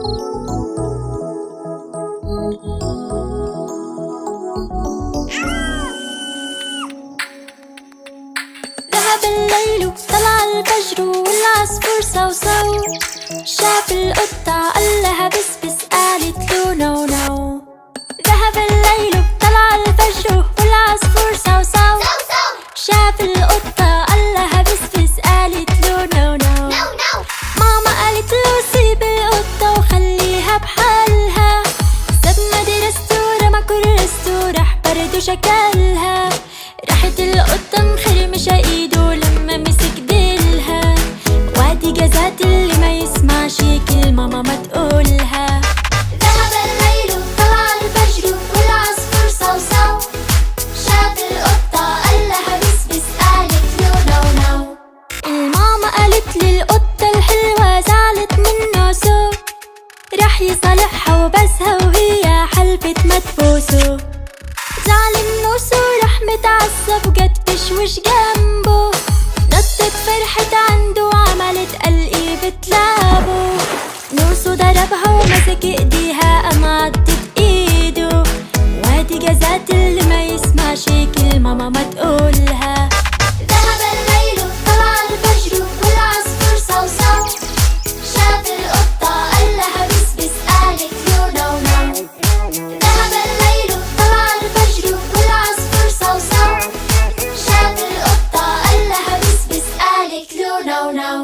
ذهب الليل طلع الفجر والعصفور صوصو، شاف القطة قال لها بسبس قالت له نونو. ذهب الليل طلع الفجر والعصفور صوصو، شاف القطة قال لها بسبس قالت له نونو. ماما قالت له سيب القطة وخليها بحالها، ساب مدرسته رمى كراسته راح برضو شكلها. راحت القطة مخرمشة ايده لما مسك ديلها، وادي جزات اللي ما يسمعش كلمة ماما تقولها. ذهب الليل طلع الفجر والعصفور صوصو، شاف القطة قال لها بسبس قالت له نونو. الماما قالت للقطة الحلوة زعلت منه سو، راح يصالحها وبسها وهي حلفت ما تبوسه. زعل النوسو راح متعصب جت بشوش جنبه، نطت فرحت عنده وعملت قلقي بتلعبه. نوسو ضربها ومسك ايديها